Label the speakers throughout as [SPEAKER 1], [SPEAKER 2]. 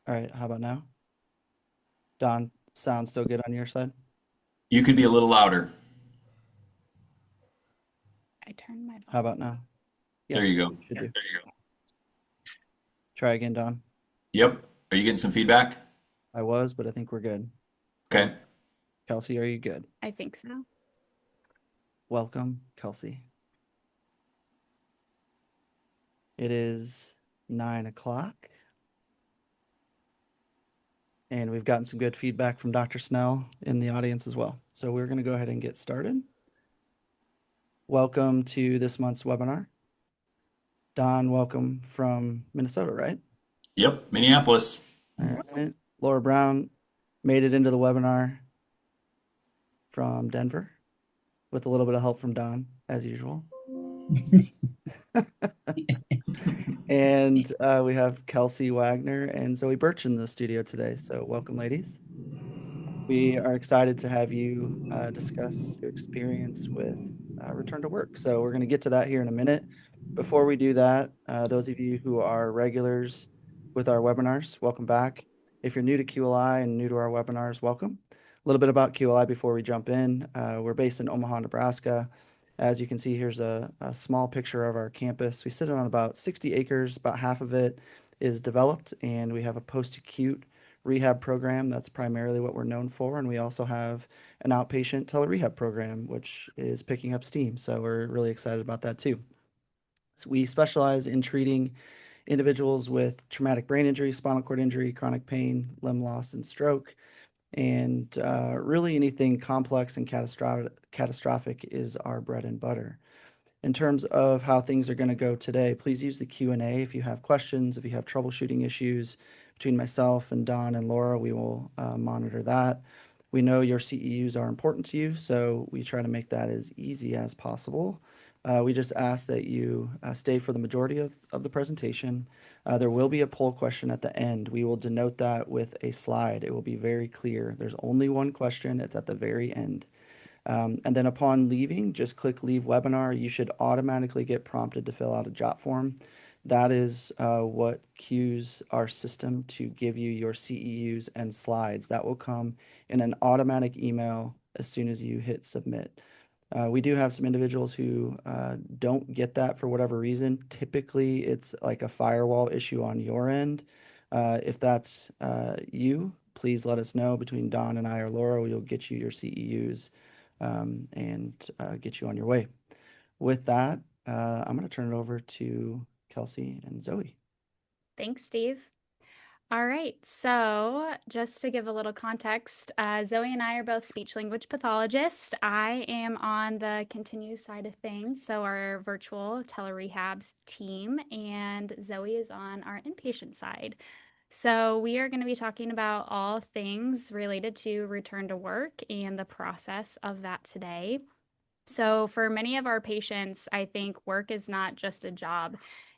[SPEAKER 1] All right, how about now? Don, sound still good on your side?
[SPEAKER 2] You could be a little louder.
[SPEAKER 3] I turned my
[SPEAKER 1] How
[SPEAKER 3] volume.
[SPEAKER 1] about now?
[SPEAKER 2] There
[SPEAKER 1] Yep,
[SPEAKER 2] you go.
[SPEAKER 1] should do. Try again, Don.
[SPEAKER 2] Yep. Are you getting some feedback?
[SPEAKER 1] I was, but I think we're good.
[SPEAKER 2] Okay.
[SPEAKER 1] Kelsey, are you good?
[SPEAKER 3] I think so.
[SPEAKER 1] Welcome, Kelsey. It is 9 o'clock, and we've gotten some good feedback from Dr. Snell in the audience as well. So we're going to go ahead and get started. Welcome to this month's webinar. Don, welcome from Minnesota, right?
[SPEAKER 2] Yep. Minneapolis.
[SPEAKER 1] All right. Laura Brown made it into the webinar from Denver with a little bit of help from Don, as usual. And we have Kelsey Wagner and Zoe Birch in the studio today. So welcome, ladies. We are excited to have you discuss your experience with return to work. So we're going to get to that here in a minute. Before we do that, those of you who are regulars with our webinars, welcome back. If you're new to QLI and new to our webinars, welcome. A little bit about QLI before we jump in. We're based in Omaha, Nebraska. As you can see, here's a small picture of our campus. We sit on about 60 acres, about half of it is developed, and we have a post-acute rehab program. That's primarily what we're known for. And we also have an outpatient telerehab program, which is picking up steam. So we're really excited about that too. So we specialize in treating individuals with traumatic brain injury, spinal cord injury, chronic pain, limb loss, and stroke. And really anything complex and catastrophic is our bread and butter. In terms of how things are going to go today, please use the Q&A if you have questions, if you have troubleshooting issues between myself and Don and Laura, we will monitor that. We know your CEUs are important to you, so we try to make that as easy as possible. We just ask that you stay for the majority of the presentation. There will be a poll question at the end. We will denote that with a slide. It will be very clear. There's only one question. It's at the very end. And then upon leaving, just click leave webinar. You should automatically get prompted to fill out a jot form. That is what cues our system to give you your CEUs and slides. That will come in an automatic email as soon as you hit submit. We do have some individuals who don't get that for whatever reason. Typically, it's like a firewall issue on your end. If that's you, please let us know. Between Don and I or Laura, we'll get you your CEUs and get you on your way. With that, I'm going to turn it over to Kelsey and Zoe.
[SPEAKER 3] Thanks, Steve. All right, so just to give a little context, Zoe and I are both speech language pathologists. I am on the continue side of things, so our virtual telerehabs team, and Zoe is on our inpatient side. So we are going to be talking about all things related to return to work and the process of that today. So for many of our patients, I think work is not just a job.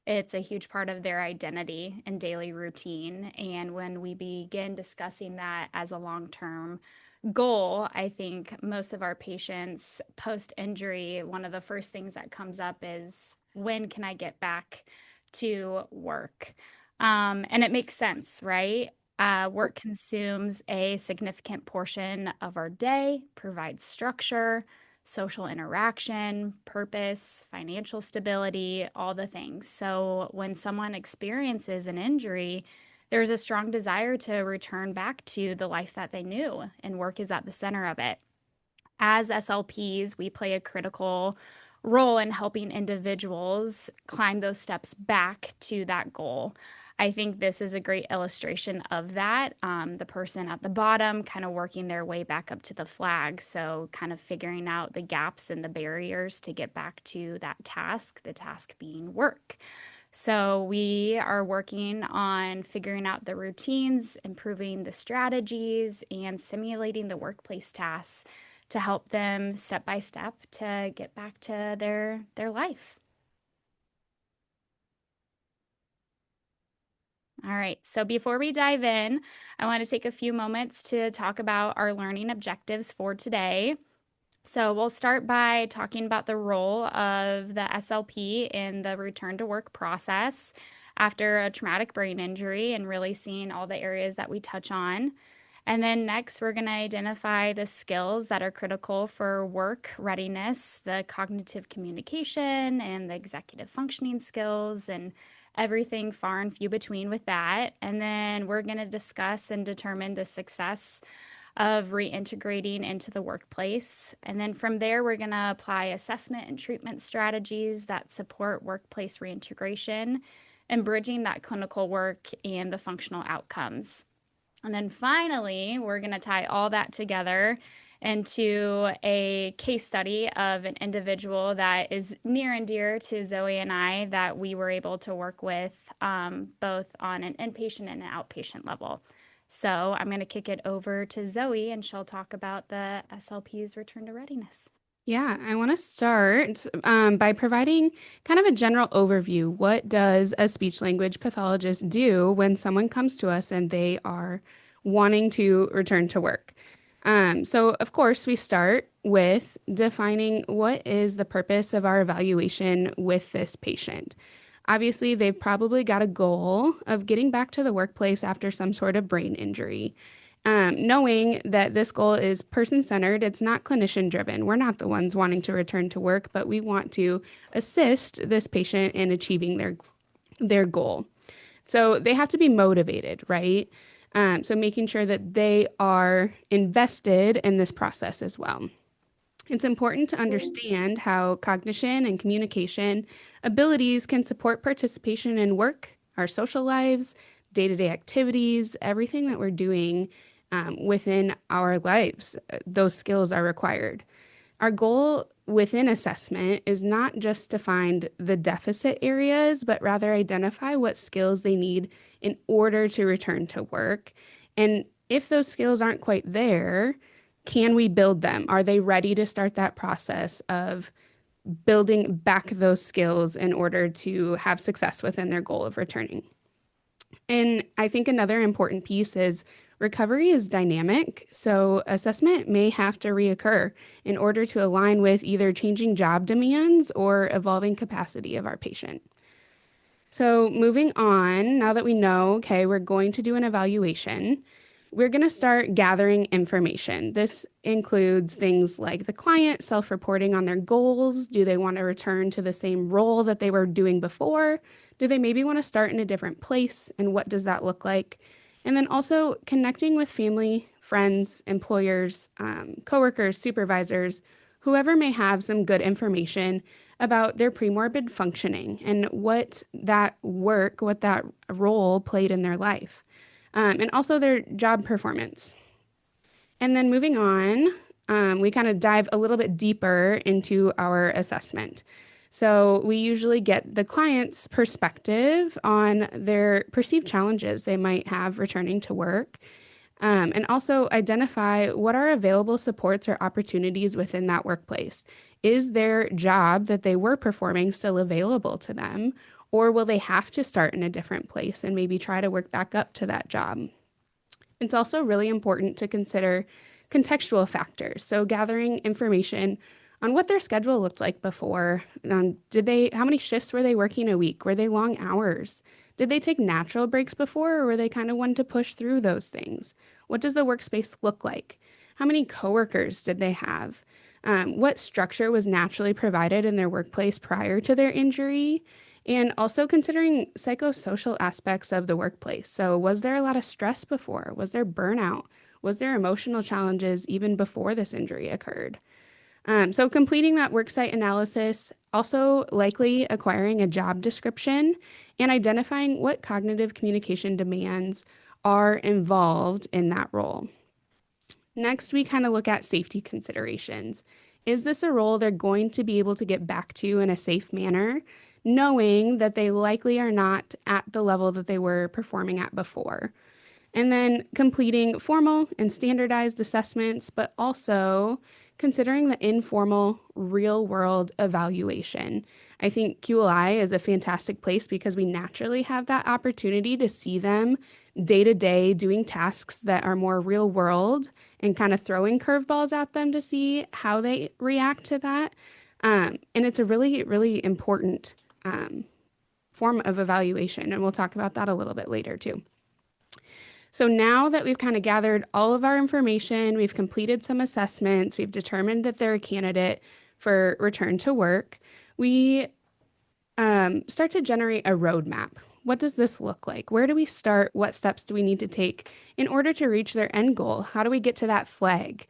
[SPEAKER 3] It's a huge part of their identity and daily routine. And when we begin discussing that as a long-term goal, I think most of our patients post-injury, one of the first things that comes up is, when can I get back to work? And it makes sense, right? Work consumes a significant portion of our day, provides structure, social interaction, purpose, financial stability, all the things. So when someone experiences an injury, there's a strong desire to return back to the life that they knew, and work is at the center of it. As SLPs, we play a critical role in helping individuals climb those steps back to that goal. I think this is a great illustration of that. The person at the bottom kind of working their way back up to the flag. So kind of figuring out the gaps and the barriers to get back to that task, the task being work. So we are working on figuring out the routines, improving the strategies, and simulating the workplace tasks to help them step by step to get back to their life. All right, so before we dive in, I want to take a few moments to talk about our learning objectives for today. So we'll start by talking about the role of the SLP in the return to work process. after a traumatic brain injury and really seeing all the areas that we touch on. And then next, we're going to identify the skills that are critical for work readiness, the cognitive communication and the executive functioning skills, and everything far and few between with that. And then we're going to discuss and determine the success of reintegrating into the workplace. And then from there, we're going to apply assessment and treatment strategies that support workplace reintegration and bridging that clinical work and the functional outcomes. And then finally, we're going to tie all that together into a case study of an individual that is near and dear to Zoe and I that we were able to work with both on an inpatient and an outpatient level. So I'm going to kick it over to Zoe and she'll talk about the SLP's return to readiness.
[SPEAKER 4] Yeah, I want to start by providing kind of a general overview. What does a speech language pathologist do when someone comes to us and they are wanting to return to work? So, of course, we start with defining what is the purpose of our evaluation with this patient. Obviously, they've probably got a goal of getting back to the workplace after some sort of brain injury. Knowing that this goal is person-centered, it's not clinician-driven. We're not the ones wanting to return to work, but we want to assist this patient in achieving their goal. So they have to be motivated, right? So making sure that they are invested in this process as well. It's important to understand how cognition and communication abilities can support participation in work, our social lives, day-to-day activities, everything that we're doing within our lives. Those skills are required. Our goal within assessment is not just to find the deficit areas, but rather identify what skills they need in order to return to work. And if those skills aren't quite there, can we build them? Are they ready to start that process of building back those skills in order to have success within their goal of returning? And I think another important piece is recovery is dynamic, so assessment may have to reoccur in order to align with either changing job demands or evolving capacity of our patient. So moving on, now that we know, okay, we're going to do an evaluation, we're going to start gathering information. This includes things like the client self-reporting on their goals. Do they want to return to the same role that they were doing before? Do they maybe want to start in a different place? And what does that look like? And then also connecting with family, friends, employers, coworkers, supervisors, whoever may have some good information about their premorbid functioning and what that role played in their life, and also their job performance. And then moving on, we kind of dive a little bit deeper into our assessment. So we usually get the client's perspective on their perceived challenges they might have returning to work, and also identify what are available supports or opportunities within that workplace. Is their job that they were performing still available to them, or will they have to start in a different place and maybe try to work back up to that job? It's also really important to consider contextual factors. So gathering information on what their schedule looked like before. How many shifts were they working a week? Were they long hours? Did they take natural breaks before, or were they kind of one to push through those things? What does the workspace look like? How many coworkers did they have? What structure was naturally provided in their workplace prior to their injury? And also considering psychosocial aspects of the workplace. So was there a lot of stress before? Was there burnout? Was there emotional challenges even before this injury occurred? So completing that worksite analysis, also likely acquiring a job description and identifying what cognitive communication demands are involved in that role. Next, we kind of look at safety considerations. Is this a role they're going to be able to get back to in a safe manner, knowing that they likely are not at the level that they were performing at before? And then completing formal and standardized assessments, but also considering the informal real-world evaluation. I think QLI is a fantastic place because we naturally have that opportunity to see them day to day doing tasks that are more real world and kind of throwing curveballs at them to see how they react to that. And it's a really, really important form of evaluation. And we'll talk about that a little bit later too. So now that we've kind of gathered all of our information, we've completed some assessments, we've determined that they're a candidate for return to work, we start to generate a roadmap. What does this look like? Where do we start? What steps do we need to take in order to reach their end goal? How do we get to that flag?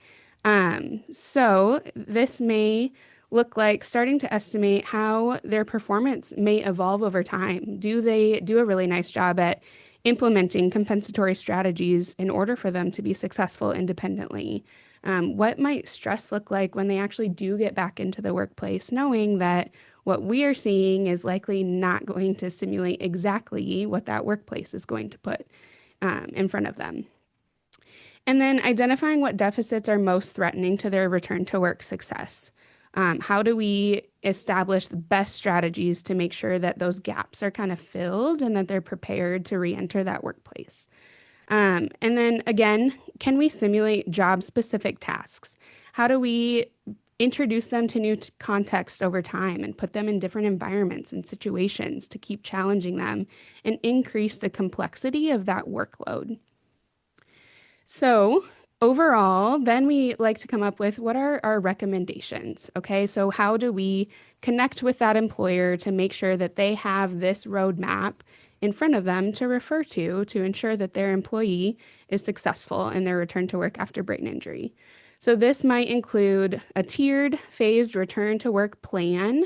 [SPEAKER 4] So this may look like starting to estimate how their performance may evolve over time. Do they do a really nice job at implementing compensatory strategies in order for them to be successful independently? What might stress look like when they actually do get back into the workplace, knowing that what we are seeing is likely not going to simulate exactly what that workplace is going to put in front of them? And then identifying what deficits are most threatening to their return to work success. How do we establish the best strategies to make sure that those gaps are kind of filled and that they're prepared to re-enter that workplace? And then again, can we simulate job-specific tasks? How do we introduce them to new contexts over time and put them in different environments and situations to keep challenging them and increase the complexity of that workload? So overall, then we like to come up with what are our recommendations? Okay, so how do we connect with that employer to make sure that they have this roadmap in front of them to refer to ensure that their employee is successful in their return to work after brain injury? So this might include a tiered, phased return to work plan,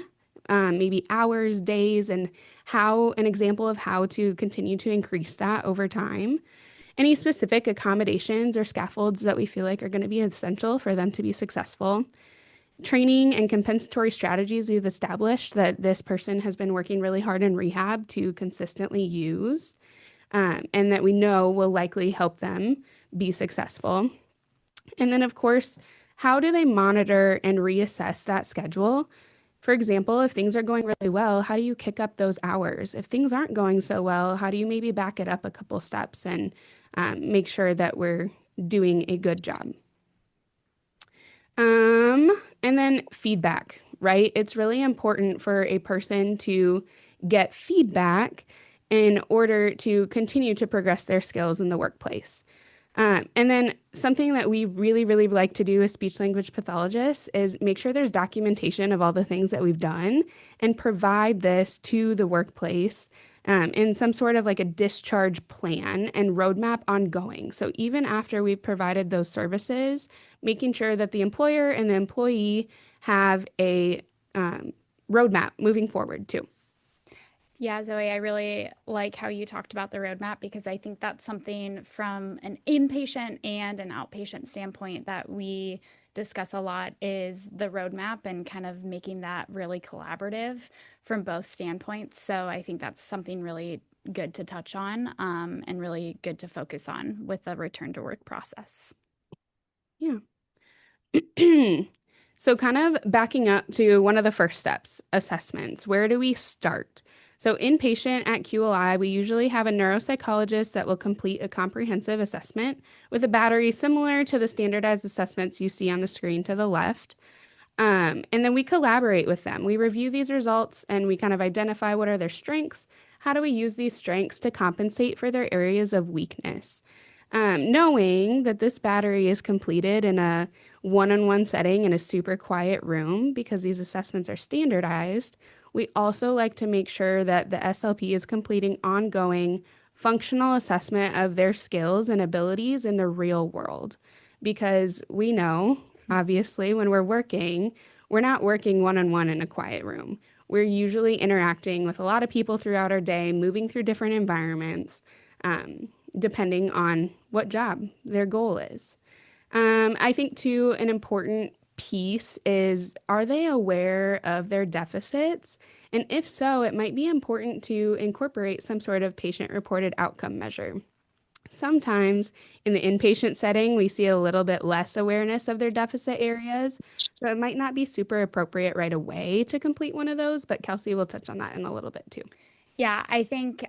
[SPEAKER 4] maybe hours, days, and how an example of how to continue to increase that over time. Any specific accommodations or scaffolds that we feel like are going to be essential for them to be successful. Training and compensatory strategies we've established that this person has been working really hard in rehab to consistently use, and that we know will likely help them be successful. And then, of course, how do they monitor and reassess that schedule? For example, if things are going really well, how do you kick up those hours? If things aren't going so well, how do you maybe back it up a couple steps and make sure that we're doing a good job? And then feedback, right? It's really important for a person to get feedback in order to continue to progress their skills in the workplace. And then something that we really, really like to do as speech language pathologists is make sure there's documentation of all the things that we've done and provide this to the workplace in some sort of like a discharge plan and roadmap ongoing. So even after we've provided those services, making sure that the employer and the employee have a roadmap moving forward too.
[SPEAKER 3] Yeah, Zoe, I really like how you talked about the roadmap because I think that's something from an inpatient and an outpatient standpoint that we discuss a lot is the roadmap and kind of making that really collaborative from both standpoints. So I think that's something really good to touch on and really good to focus on with the return to work process.
[SPEAKER 4] Yeah. So kind of backing up to one of the first steps, assessments. Where do we start? So inpatient at QLI, we usually have a neuropsychologist that will complete a comprehensive assessment with a battery similar to the standardized assessments you see on the screen to the left. And then we collaborate with them. We review these results and we kind of identify what are their strengths. How do we use these strengths to compensate for their areas of weakness? Knowing that this battery is completed in a one-on-one setting in a super quiet room because these assessments are standardized, we also like to make sure that the SLP is completing ongoing functional assessment of their skills and abilities in the real world. Because we know, obviously, when we're not working one-on-one in a quiet room. We're usually interacting with a lot of people throughout our day, moving through different environments, depending on what job their goal is. I think, too, an important piece is, are they aware of their deficits? And if so, it might be important to incorporate some sort of patient-reported outcome measure. Sometimes in the inpatient setting, we see a little bit less awareness of their deficit areas, so it might not be super appropriate right away to complete one of those, but Kelsey will touch on that in a little bit too.
[SPEAKER 3] Yeah, I think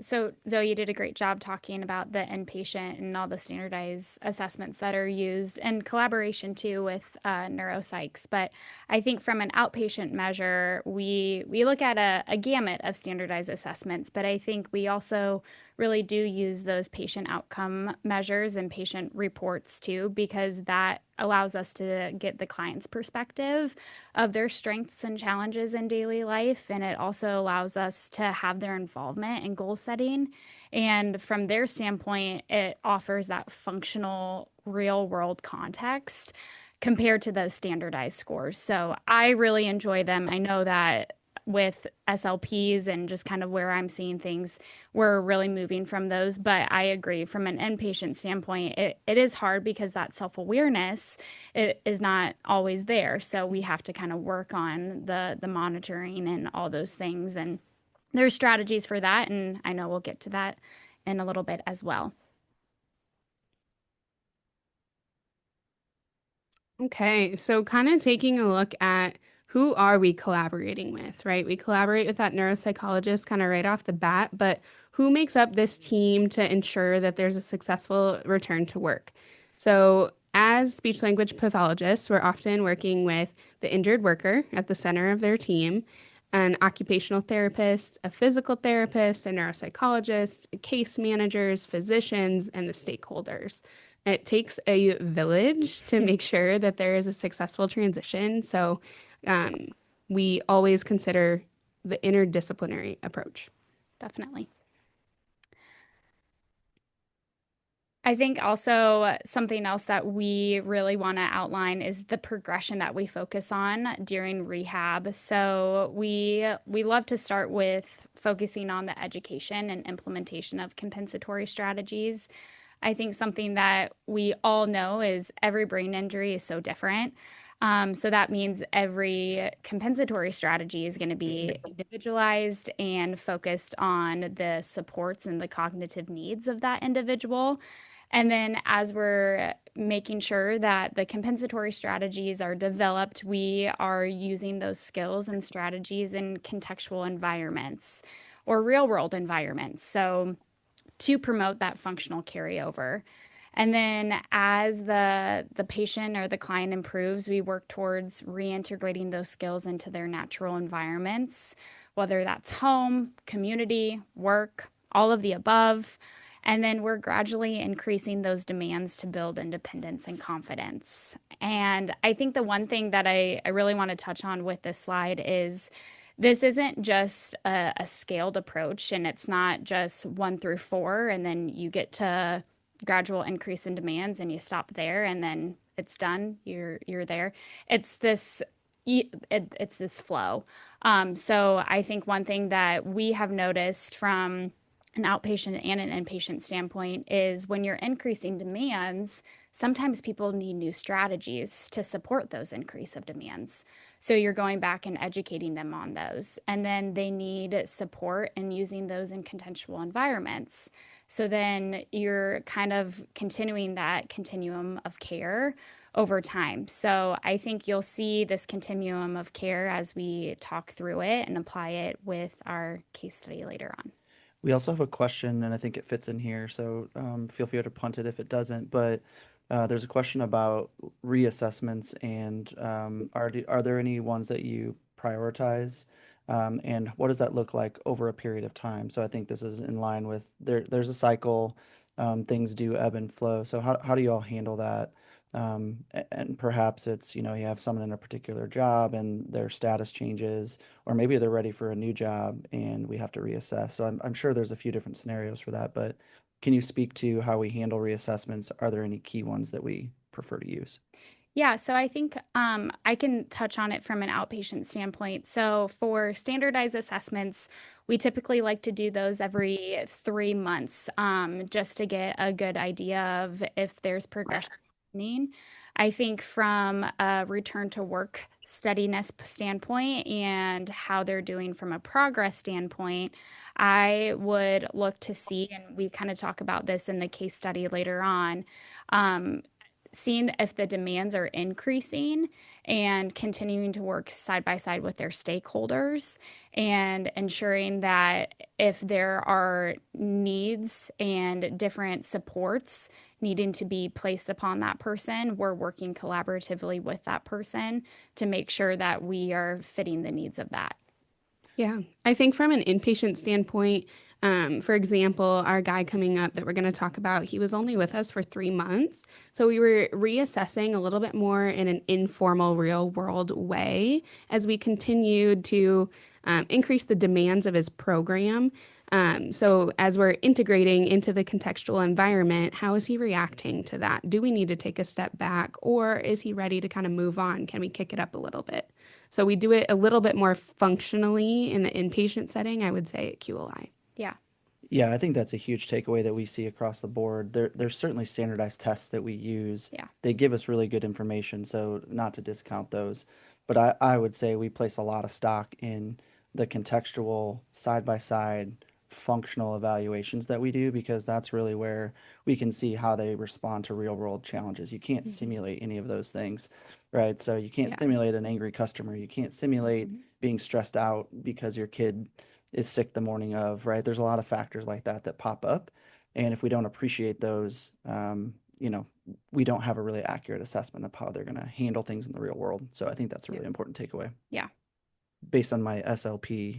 [SPEAKER 3] so. Zoe, you did a great job talking about the inpatient and all the standardized assessments that are used and collaboration too with neuropsychs. But I think from an outpatient measure, we look at a gamut of standardized assessments. But I think we also really do use those patient outcome measures and patient reports too, because that allows us to get the client's perspective of their strengths and challenges in daily life. And it also allows us to have their involvement in goal setting. And from their standpoint, it offers that functional, real world context compared to those standardized scores. So I really enjoy them. I know that with SLPs and just kind of where I'm seeing things, we're really moving from those. But I agree from an inpatient standpoint, it is hard because that self awareness it is not always there. So we have to kind of work on the monitoring and all those things. And there's strategies for that. And I know we'll get to that in a little bit as well.
[SPEAKER 4] Okay, so kind of taking a look at who are we collaborating with, right? We collaborate with that neuropsychologist kind of right off the bat, but who makes up this team to ensure that there's a successful return to work? So, as speech language pathologists, we're often working with the injured worker at the center of their team, an occupational therapist, a physical therapist, a neuropsychologist, case managers, physicians, and the stakeholders. It takes a village to make sure that there is a successful transition. So um, we always consider the interdisciplinary approach.
[SPEAKER 3] Definitely. I think also something else that we really want to outline is the progression that we focus on during rehab. So we love to start with focusing on the education and implementation of compensatory strategies. I think something that we all know is every brain injury is so different. So that means every compensatory strategy is going to be individualized and focused on the supports and the cognitive needs of that individual. And then as we're making sure that the compensatory strategies are developed, we are using those skills and strategies in contextual environments or real world environments. So to promote that functional carryover. And then as the patient or the client improves, we work towards reintegrating those skills into their natural environments, whether that's home, community, work, all of the above. And then we're gradually increasing those demands to build independence and confidence. And I think the one thing that I really want to touch on with this slide is this isn't just a scaled approach, and it's not just 1 through 4, and then you get to gradual increase in demands and you stop there and then it's done. You're there. It's this it's this flow. So I think one thing that we have noticed from an outpatient and an inpatient standpoint is when you're increasing demands, sometimes people need new strategies to support those increase of demands. So you're going back and educating them on those. And then they need support in using those in contextual environments. So then you're kind of continuing that continuum of care over time. So I think you'll see this continuum of care as we talk through it and apply it with our case study later on.
[SPEAKER 1] We also have a question, and I think it fits in here, so feel free to punt it if it doesn't. But there's a question about reassessments, and are there any ones that you prioritize? And what does that look like over a period of time? So I think this is in line with there's a cycle, things do ebb and flow. So how do you all handle that? And perhaps it's, you have someone in a particular job and their status changes, or maybe they're ready for a new job and we have to reassess. So I'm sure there's a few different scenarios for that, but can you speak to how we handle reassessments? Are there any key ones that we prefer to use?
[SPEAKER 3] Yeah, so I think I can touch on it from an outpatient standpoint. So for standardized assessments, we typically like to do those every 3 months just to get a good idea of if there's progression happening. I think from a return to work steadiness standpoint and how they're doing from a progress standpoint, I would look to see, and we kind of talk about this in the case study later on. seeing if the demands are increasing and continuing to work side by side with their stakeholders and ensuring that if there are needs and different supports needing to be placed upon that person, we're working collaboratively with that person to make sure that we are fitting the needs of that.
[SPEAKER 4] Yeah, I think from an inpatient standpoint, for example, our guy coming up that we're going to talk about, he was only with us for 3 months. So we were reassessing a little bit more in an informal, real world way as we continued to increase the demands of his program. So as we're integrating into the contextual environment, how is he reacting to that? Do we need to take a step back, or is he ready to kind of move on? Can we kick it up a little bit? So we do it a little bit more functionally in the inpatient setting, I would say, at QLI.
[SPEAKER 3] Yeah.
[SPEAKER 1] Yeah, I think that's a huge takeaway that we see across the board. There's certainly standardized tests that we use.
[SPEAKER 3] Yeah.
[SPEAKER 1] They give us really good information, so not to discount those. But I would say we place a lot of stock in the contextual, side-by-side, functional evaluations that we do because that's really where we can see how they respond to real-world challenges. You can't simulate any of those things, right? So you can't
[SPEAKER 3] Yeah.
[SPEAKER 1] simulate an angry customer. You can't simulate
[SPEAKER 3] Mhm.
[SPEAKER 1] being stressed out because your kid is sick the morning of, right? There's a lot of factors like that that pop up. And if we don't appreciate those, we don't have a really accurate assessment of how they're going to handle things in the real world. So I think that's a
[SPEAKER 3] Yeah.
[SPEAKER 1] really important takeaway
[SPEAKER 3] Yeah.
[SPEAKER 1] based on my SLP.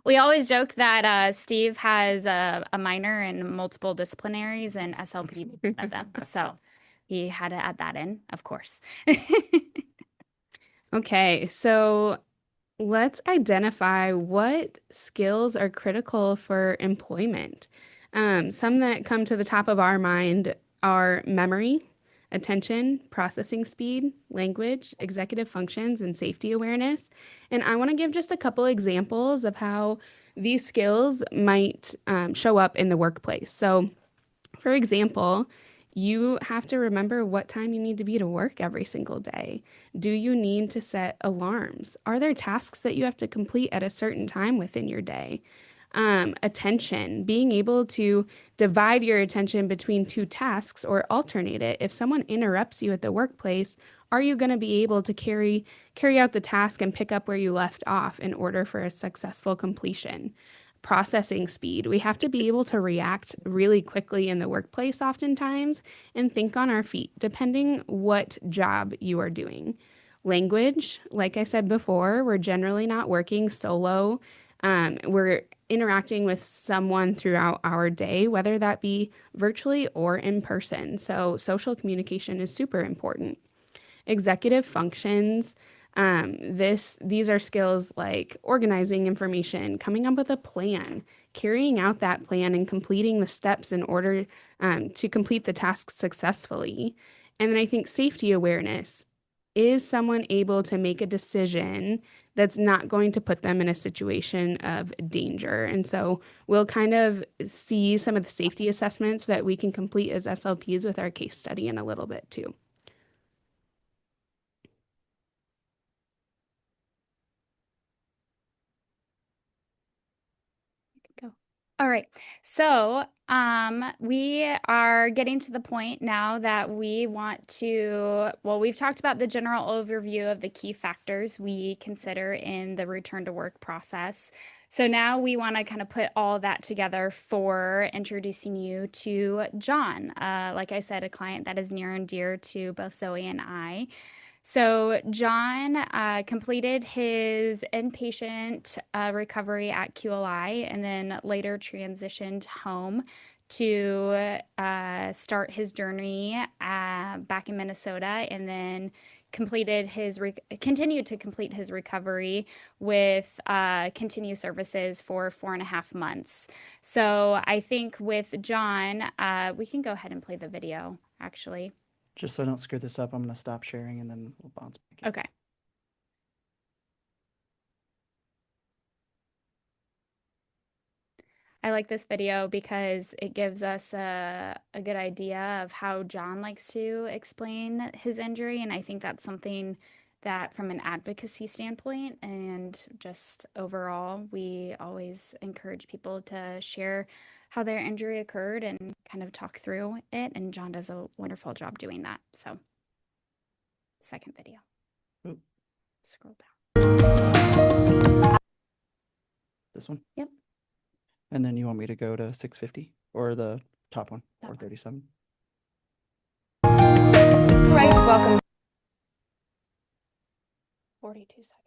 [SPEAKER 3] We always joke that Steve has a minor in multiple disciplinaries and SLP one of them. So he had to add that in, of course.
[SPEAKER 4] Okay, so let's identify what skills are critical for employment. Some that come to the top of our mind are memory, attention, processing speed, language, executive functions, and safety awareness. And I want to give just a couple examples of how these skills might show up in the workplace. So, for example, you have to remember what time you need to be to work every single day. Do you need to set alarms? Are there tasks that you have to complete at a certain time within your day? Attention, being able to divide your attention between two tasks or alternate it. If someone interrupts you at the workplace, are you going to be able to carry out the task and pick up where you left off in order for a successful completion? Processing speed. We have to be able to react really quickly in the workplace oftentimes and think on our feet, depending what job you are doing. Language, like I said before, we're generally not working solo. We're interacting with someone throughout our day, whether that be virtually or in person. So social communication is super important. Executive functions. These are skills like organizing information, coming up with a plan, carrying out that plan, and completing the steps in order to complete the task successfully. And then I think safety awareness. Is someone able to make a decision that's not going to put them in a situation of danger? And so we'll kind of see some of the safety assessments that we can complete as SLPs with our case study in a little bit too.
[SPEAKER 3] Go. All right. So we are getting to the point now that we want to, well, we've talked about the general overview of the key factors we consider in the return to work process. So now we want to kind of put all that together for introducing you to John. Like I said, a client that is near and dear to both Zoe and I. So, John completed his inpatient recovery at QLI and then later transitioned home to start his journey back in Minnesota and then continued to complete his recovery with continued services for 4.5 months. So, I think with John, we can go ahead and play the video actually.
[SPEAKER 1] Just so I don't screw this up, I'm going to stop sharing and then we'll bounce back in.
[SPEAKER 3] Okay. I like this video because it gives us a good idea of how John likes to explain his injury. And I think that's something that, from an advocacy standpoint and just overall, we always encourage people to share how their injury occurred and kind of talk through it. And John does a wonderful job doing that. So, second video.
[SPEAKER 1] Oop.
[SPEAKER 3] Scroll down.
[SPEAKER 1] This one?
[SPEAKER 3] Yep.
[SPEAKER 1] And then you want me to go to 650 or the top one,
[SPEAKER 3] That
[SPEAKER 1] or
[SPEAKER 3] one.
[SPEAKER 1] 37?
[SPEAKER 5] Right, welcome.
[SPEAKER 3] 42 seconds.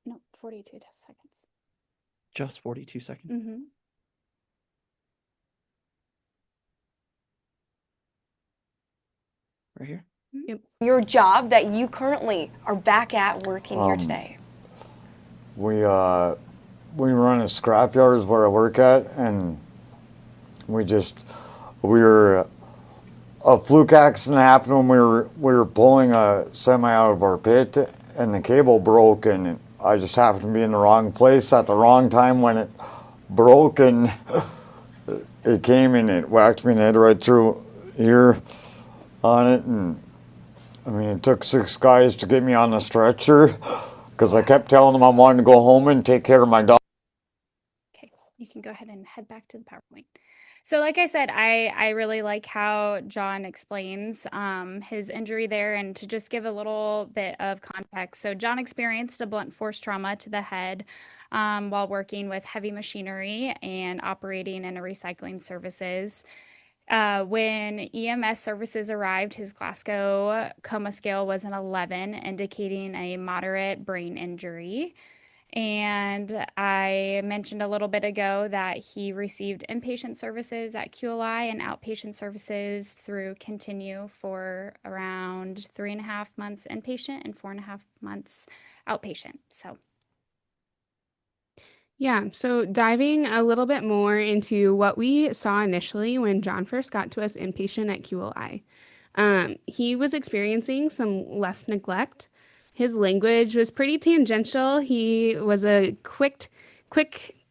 [SPEAKER 3] No, 42 seconds.
[SPEAKER 1] Just 42 seconds.
[SPEAKER 3] Mm-hmm.
[SPEAKER 1] Right here?
[SPEAKER 5] Your job that you currently are back at working here today.
[SPEAKER 6] We run a scrapyard is where I work at, and we were a fluke accident happened when we were pulling a semi out of our pit, and the cable broke, and I just happened to be in the wrong place at the wrong time when it broke, and it came and it whacked me in the head right through here on it, and I mean it took 6 guys to get me on the stretcher because I kept telling them I wanted to go home and take care of my dog.
[SPEAKER 3] Okay, you can go ahead and head back to the PowerPoint. So like I said, I really like how John explains his injury there, and to just give a little bit of context. So John experienced a blunt force trauma to the head while working with heavy machinery and operating in a recycling services. When EMS services arrived, his Glasgow coma scale was an 11, indicating a moderate brain injury. And I mentioned a little bit ago that he received inpatient services at QLI and outpatient services through Continue for around 3.5 months inpatient and 4.5 months outpatient. So,
[SPEAKER 4] Yeah, so diving a little bit more into what we saw initially when John first got to us inpatient at QLI. He was experiencing some left neglect. His language was pretty tangential. He was a quick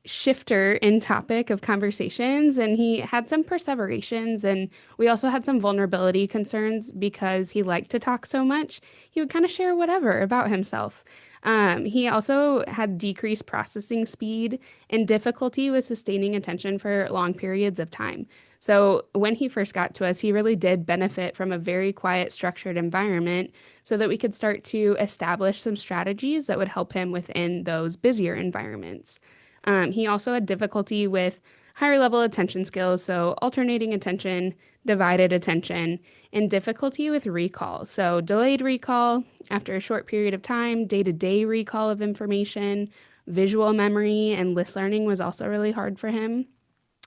[SPEAKER 4] shifter in topic of conversations, and he had some perseverations. And we also had some vulnerability concerns because he liked to talk so much. He would kind of share whatever about himself. He also had decreased processing speed and difficulty with sustaining attention for long periods of time. So when he first got to us, he really did benefit from a very quiet, structured environment so that we could start to establish some strategies that would help him within those busier environments. He also had difficulty with higher level attention skills, so alternating attention, divided attention, and difficulty with recall. So delayed recall after a short period of time, day-to-day recall of information, visual memory, and list learning was also really hard for him.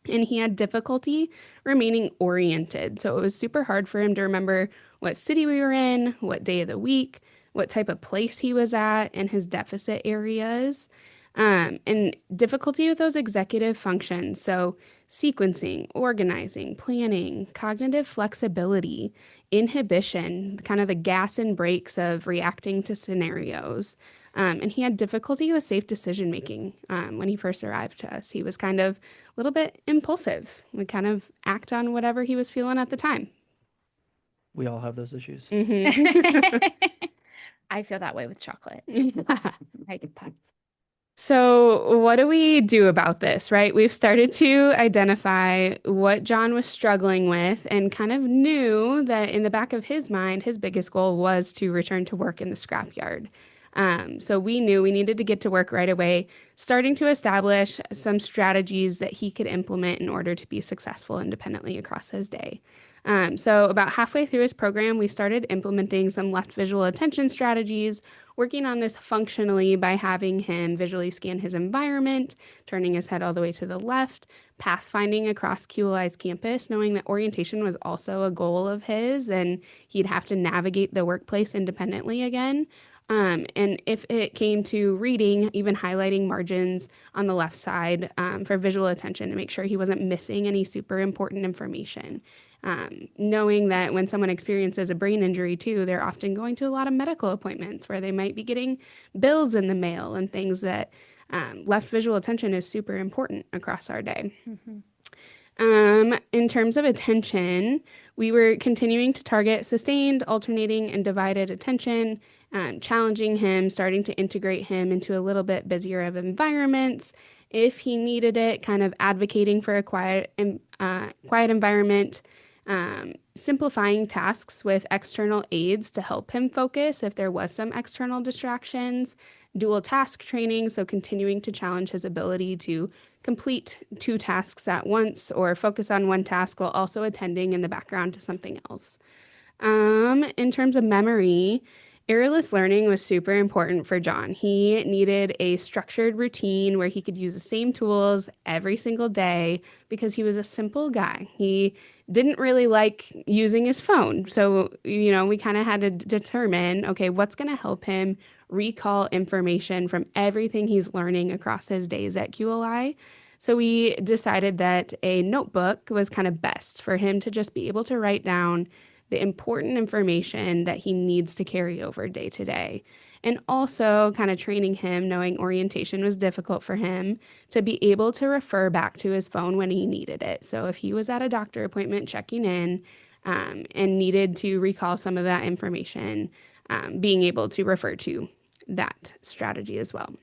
[SPEAKER 4] And he had difficulty remaining oriented. So it was super hard for him to remember what city we were in, what day of the week, what type of place he was at, and his deficit areas. And difficulty with those executive functions. So sequencing, organizing, planning, cognitive flexibility, inhibition, kind of the gas and brakes of reacting to scenarios. And he had difficulty with safe decision making when he first arrived to us. He was kind of a little bit impulsive, would kind of act on whatever he was feeling at the time.
[SPEAKER 1] We all have those issues.
[SPEAKER 3] I feel that way with chocolate. I get that.
[SPEAKER 4] So, what do we do about this, right? We've started to identify what John was struggling with and kind of knew that in the back of his mind, his biggest goal was to return to work in the scrapyard. So we knew we needed to get to work right away, starting to establish some strategies that he could implement in order to be successful independently across his day. So about halfway through his program, we started implementing some left visual attention strategies, working on this functionally by having him visually scan his environment, turning his head all the way to the left, pathfinding across QLI's campus, knowing that orientation was also a goal of his and he'd have to navigate the workplace independently again. And if it came to reading, even highlighting margins on the left side for visual attention to make sure he wasn't missing any super important information. Knowing that when someone experiences a brain injury too, they're often going to a lot of medical appointments where they might be getting bills in the mail and things that left visual attention is super important across our day. In terms of attention, we were continuing to target sustained, alternating, and divided attention challenging him, starting to integrate him into a little bit busier of environments if he needed it, kind of advocating for a quiet environment, simplifying tasks with external aids to help him focus if there was some external distractions, dual task training, so continuing to challenge his ability to complete 2 tasks at once or focus on one task while also attending in the background to something else. In terms of memory, airless learning was super important for John. He needed a structured routine where he could use the same tools every single day because he was a simple guy. He didn't really like using his phone. So, we kind of had to determine, okay, what's going to help him recall information from everything he's learning across his days at QLI. So we decided that a notebook was kind of best for him to just be able to write down the important information that he needs to carry over day to day. And also kind of training him, knowing orientation was difficult for him, to be able to refer back to his phone when he needed it. So if he was at a doctor appointment checking in and needed to recall some of that information, being able to refer to that strategy as well.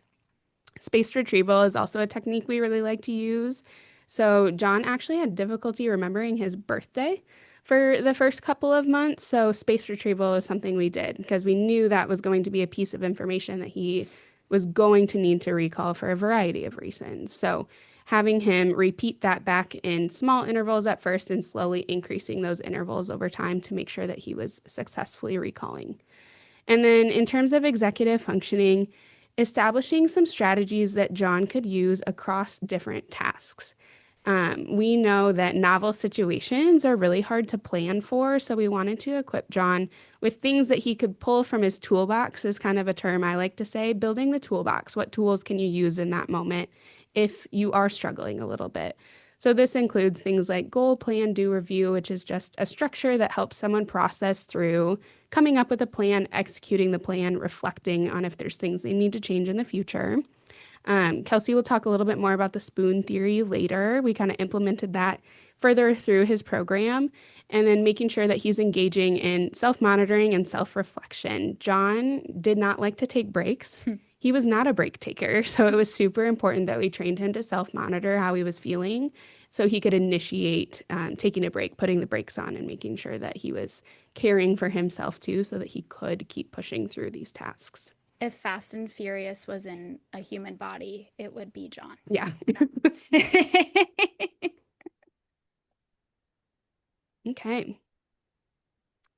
[SPEAKER 4] Spaced retrieval is also a technique we really like to use. So John actually had difficulty remembering his birthday for the first couple of months. So spaced retrieval is something we did because we knew that was going to be a piece of information that he was going to need to recall for a variety of reasons. So having him repeat that back in small intervals at first and slowly increasing those intervals over time to make sure that he was successfully recalling. And then in terms of executive functioning, establishing some strategies that John could use across different tasks. We know that novel situations are really hard to plan for, so we wanted to equip John with things that he could pull from his toolbox, is kind of a term I like to say, building the toolbox. What tools can you use in that moment if you are struggling a little bit? So this includes things like goal, plan, do, review, which is just a structure that helps someone process through coming up with a plan, executing the plan, reflecting on if there's things they need to change in the future. Kelsey will talk a little bit more about the spoon theory later. We kind of implemented that further through his program, and then making sure that he's engaging in self-monitoring and self-reflection. John did not like to take breaks. He was not a break taker, so it was super important that we trained him to self-monitor how he was feeling so he could initiate taking a break, putting the brakes on, and making sure that he was caring for himself too so that he could keep pushing through these tasks.
[SPEAKER 3] If Fast and Furious was in a human body, it would be John.
[SPEAKER 4] Yeah. Okay.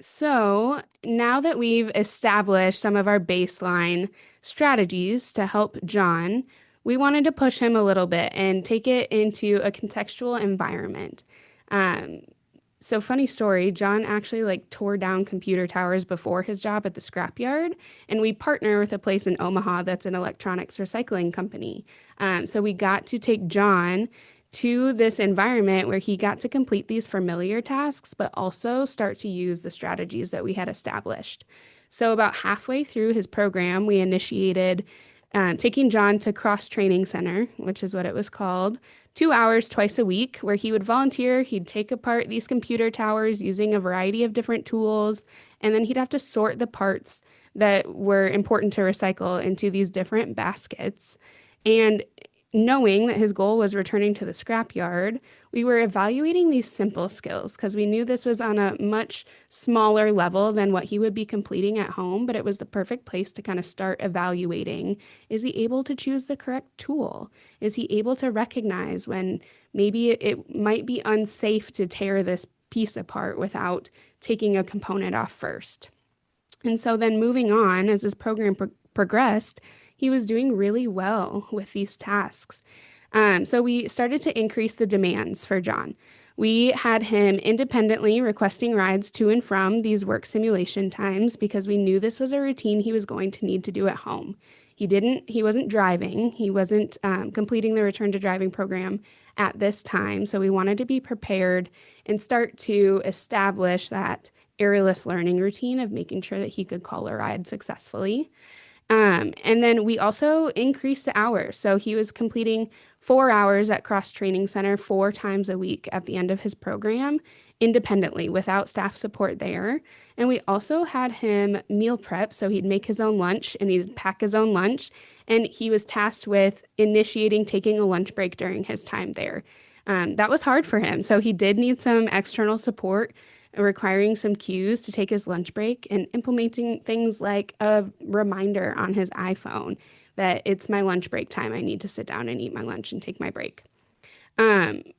[SPEAKER 4] So now that we've established some of our baseline strategies to help John, we wanted to push him a little bit and take it into a contextual environment. So funny story, John actually tore down computer towers before his job at the scrapyard, and we partner with a place in Omaha that's an electronics recycling company. So we got to take John to this environment where he got to complete these familiar tasks, but also start to use the strategies that we had established. So about halfway through his program, we initiated taking John to Cross Training Center, which is what it was called, 2 hours twice a week, where he would volunteer. He'd take apart these computer towers using a variety of different tools, and then he'd have to sort the parts that were important to recycle into these different baskets. And knowing that his goal was returning to the scrapyard, we were evaluating these simple skills because we knew this was on a much smaller level than what he would be completing at home, but it was the perfect place to kind of start evaluating. Is he able to choose the correct tool? Is he able to recognize when maybe it might be unsafe to tear this piece apart without taking a component off first? And so then moving on, as his program progressed, he was doing really well with these tasks. So we started to increase the demands for John. We had him independently requesting rides to and from these work simulation times because we knew this was a routine he was going to need to do at home. He wasn't driving. He wasn't completing the return to driving program at this time. So we wanted to be prepared and start to establish that airless learning routine of making sure that he could call a ride successfully. And then we also increased the hours. So he was completing 4 hours at Cross Training Center 4 times a week at the end of his program. independently without staff support there. And we also had him meal prep. So he'd make his own lunch and he'd pack his own lunch. And he was tasked with initiating taking a lunch break during his time there. That was hard for him. So he did need some external support, requiring some cues to take his lunch break and implementing things like a reminder on his iPhone that it's my lunch break time. I need to sit down and eat my lunch and take my break.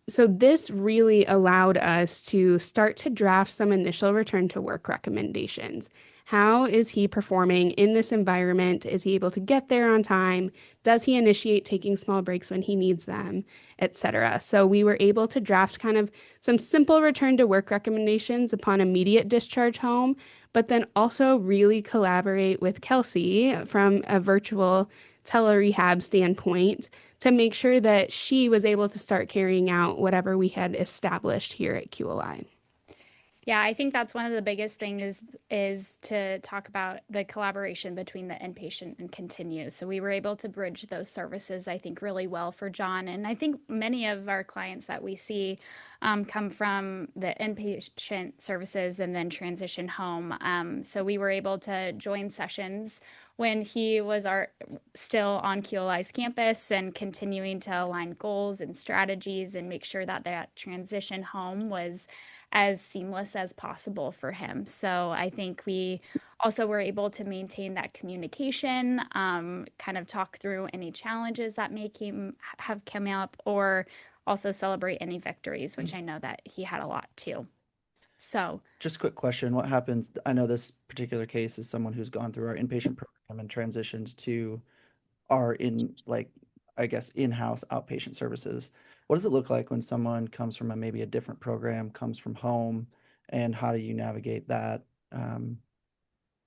[SPEAKER 4] So this really allowed us to start to draft some initial return to work recommendations. How is he performing in this environment? Is he able to get there on time? Does he initiate taking small breaks when he needs them, etc.? So we were able to draft kind of some simple return to work recommendations upon immediate discharge home, but then also really collaborate with Kelsey from a virtual telerehab standpoint to make sure that she was able to start carrying out whatever we had established here at QLI.
[SPEAKER 3] Yeah, I think that's one of the biggest things is to talk about the collaboration between the inpatient and continue. So we were able to bridge those services, I think, really well for John. And I think many of our clients that we see come from the inpatient services and then transition home. So we were able to join sessions when he was still on QLI's campus and continuing to align goals and strategies and make sure that that transition home was as seamless as possible for him. So I think we also were able to maintain that communication, kind of talk through any challenges that have come up, or also celebrate any victories, which I know that he had a lot too. So
[SPEAKER 1] Just a quick question. What happens? I know this particular case is someone who's gone through our inpatient program and transitioned to our I guess, in-house outpatient services. What does it look like when someone comes from maybe a different program, comes from home, and how do you navigate that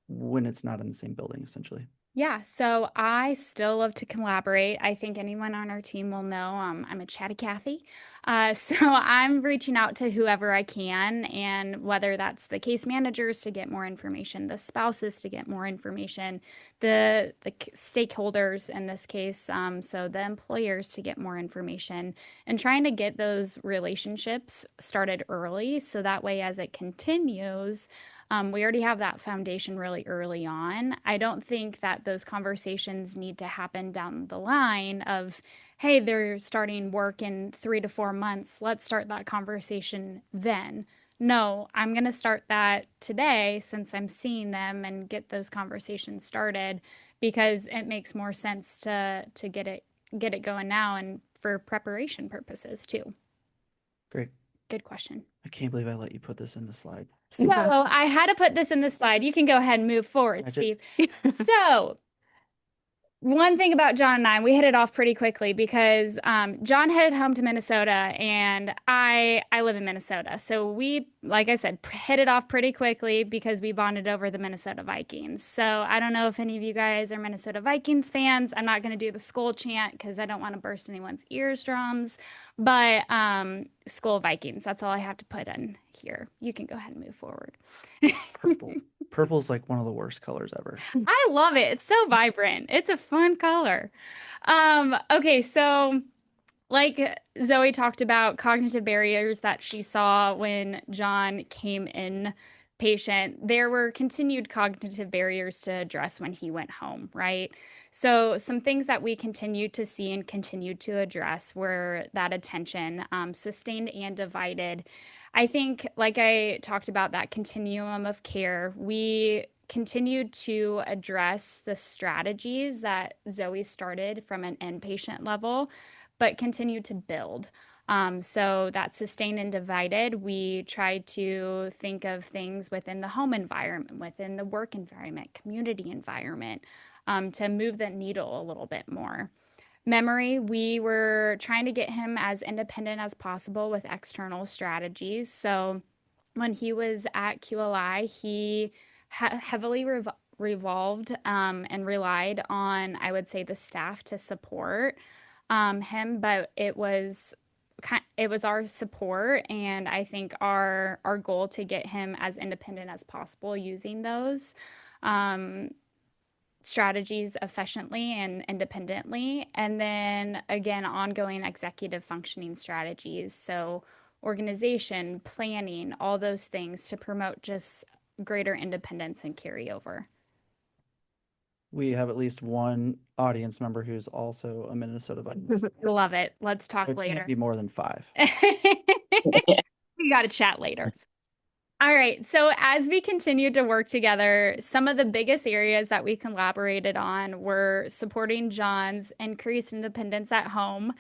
[SPEAKER 1] when it's not in the same building, essentially?
[SPEAKER 3] yeah, so I still love to collaborate. I think anyone on our team will know I'm a chatty Cathy. So I'm reaching out to whoever I can, and whether that's the case managers to get more information, the spouses to get more information, the stakeholders in this case, so the employers to get more information, and trying to get those relationships started early so that way as it continues, we already have that foundation really early on. I don't think that those conversations need to happen down the line of, hey, they're starting work in 3 to 4 months. Let's start that conversation then. No, I'm going to start that today since I'm seeing them and get those conversations started because it makes more sense to get it going now and for preparation purposes too.
[SPEAKER 1] Great.
[SPEAKER 3] Good question.
[SPEAKER 1] I can't believe I let you put this in the slide.
[SPEAKER 3] So I had to put this in the slide. You can go ahead and move forward, Steve. So one thing about John and I, we hit it off pretty quickly because John headed home to Minnesota and I live in Minnesota. So we, like I said, hit it off pretty quickly because we bonded over the Minnesota Vikings. So I don't know if any of you guys are Minnesota Vikings fans. I'm not going to do the Skol chant because I don't want to burst anyone's eardrums. But Skol Vikings, that's all I have to put in here. You can go ahead and move forward.
[SPEAKER 1] Purple. Purple's like one of the worst colors ever.
[SPEAKER 3] I love it. It's so vibrant. It's a fun color. Okay, so like Zoe talked about cognitive barriers that she saw when John came in patient, there were continued cognitive barriers to address when he went home, right? So some things that we continued to see and continued to address were that attention, sustained and divided. I think, like I talked about, that continuum of care, we continued to address the strategies that Zoe started from an inpatient level, but continued to build. So that sustained and divided, we tried to think of things within the home environment, within the work environment, community environment, to move the needle a little bit more. Memory, we were trying to get him as independent as possible with external strategies. So when he was at QLI, he heavily revolved and relied on, I would say, the staff to support him, but it was our support and I think our goal to get him as independent as possible using those strategies efficiently and independently. And then again, ongoing executive functioning strategies. So organization, planning, all those things to promote just greater independence and carryover.
[SPEAKER 1] We have at least one audience member who's also a Minnesota Vikings.
[SPEAKER 3] Love it. Let's talk
[SPEAKER 1] There
[SPEAKER 3] later.
[SPEAKER 1] can't be more than 5.
[SPEAKER 3] We got to chat later. All right. So as we continued to work together, some of the biggest areas that we collaborated on were supporting John's increased independence at home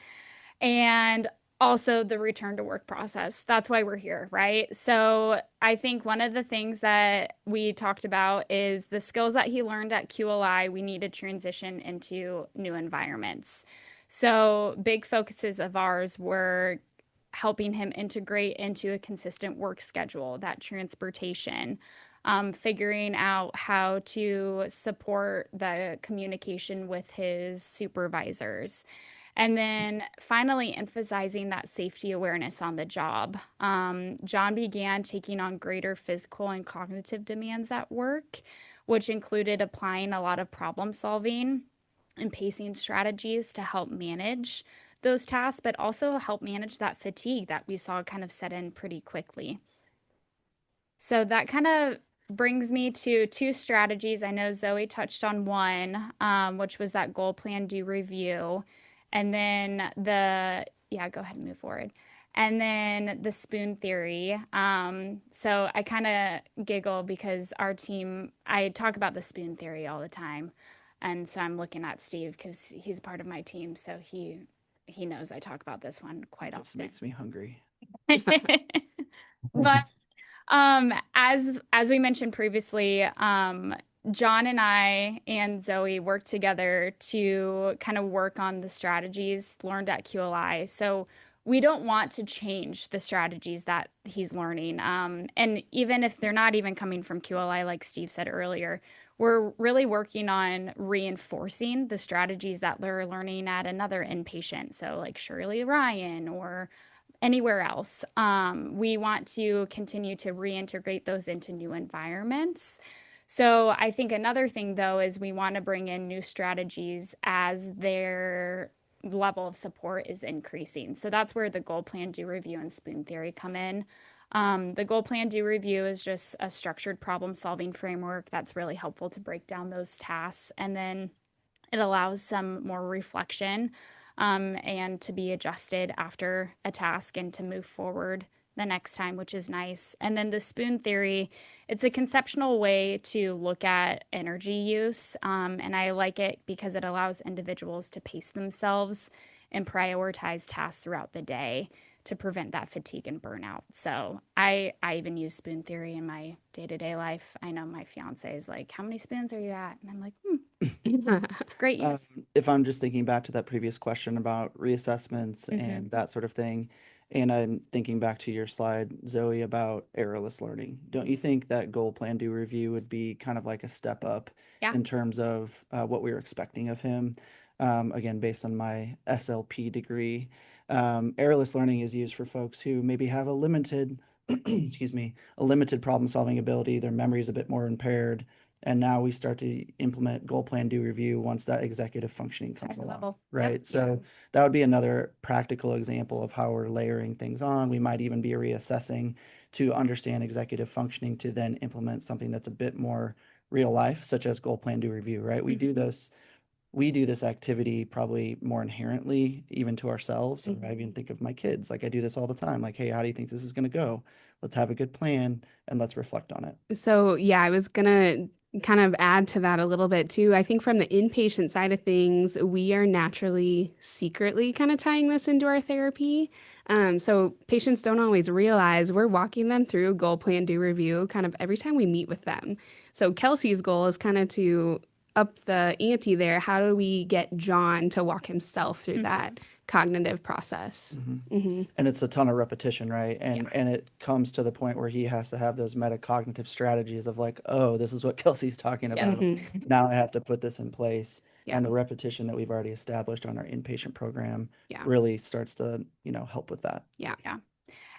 [SPEAKER 3] and also the return to work process. That's why we're here, right? So I think one of the things that we talked about is the skills that he learned at QLI, we need to transition into new environments. So big focuses of ours were helping him integrate into a consistent work schedule, that transportation, figuring out how to support the communication with his supervisors. And then finally, emphasizing that safety awareness on the job. John began taking on greater physical and cognitive demands at work, which included applying a lot of problem solving and pacing strategies to help manage those tasks, but also help manage that fatigue that we saw kind of set in pretty quickly. So that kind of brings me to 2 strategies. I know Zoe touched on one, which was that goal plan do review. And then go ahead and move forward. And then the spoon theory. So I kind of giggle because our team, I talk about the spoon theory all the time. And so I'm looking at Steve because he's part of my team. So he knows I talk about this one quite
[SPEAKER 1] Just
[SPEAKER 3] often.
[SPEAKER 1] makes me hungry.
[SPEAKER 3] But as we mentioned previously, John and I and Zoe worked together to kind of work on the strategies learned at QLI. So we don't want to change the strategies that he's learning. And even if they're not even coming from QLI, like Steve said earlier, we're really working on reinforcing the strategies that they're learning at another inpatient. So like Shirley Ryan or anywhere else. We want to continue to reintegrate those into new environments. So I think another thing, though, is we want to bring in new strategies as their level of support is increasing. So that's where the goal plan, do review, and spoon theory come in. The goal plan, do review is just a structured problem solving framework that's really helpful to break down those tasks. And then it allows some more reflection and to be adjusted after a task and to move forward the next time, which is nice. And then the spoon theory, it's a conceptual way to look at energy use. And I like it because it allows individuals to pace themselves and prioritize tasks throughout the day to prevent that fatigue and burnout. So I even use spoon theory in my day-to-day life. I know my fiance is like, how many spoons are you at? And I'm like, great use.
[SPEAKER 1] If I'm just thinking back to that previous question about reassessments and that sort of thing, and I'm thinking back to your slide, Zoe, about errorless learning, don't you think that goal plan do review would be kind of like a step up
[SPEAKER 3] Yeah.
[SPEAKER 1] in terms of what we were expecting of him? Again, based on my SLP degree, errorless learning is used for folks who maybe have a limited, excuse me, a limited problem solving ability. Their memory is a bit more impaired. And now we start to implement goal plan do review once that executive functioning comes
[SPEAKER 3] Second
[SPEAKER 1] along,
[SPEAKER 3] level.
[SPEAKER 1] right?
[SPEAKER 3] Yep.
[SPEAKER 1] So that would be another practical example of how we're layering things on. We might even be reassessing to understand executive functioning to then implement something that's a bit more real life, such as goal plan do review, right? We do this activity probably more inherently even to ourselves. Or I even think of my kids, like I do this all the time. Like, hey, how do you think this is going to go? Let's have a good plan and let's reflect on it.
[SPEAKER 4] So, yeah, I was going to kind of add to that a little bit too. I think from the inpatient side of things, we are naturally secretly kind of tying this into our therapy. So patients don't always realize we're walking them through goal plan do review kind of every time we meet with them. So Kelsey's goal is kind of to up the ante there. How do we get John to walk himself through that cognitive process?
[SPEAKER 1] And it's a ton of repetition, right? And it comes to the point where he has to have those metacognitive strategies of like, oh, this is what Kelsey's talking about. Now I have to put this in place. And the repetition that we've already established on our inpatient program really starts to, help with that.
[SPEAKER 3] Yeah.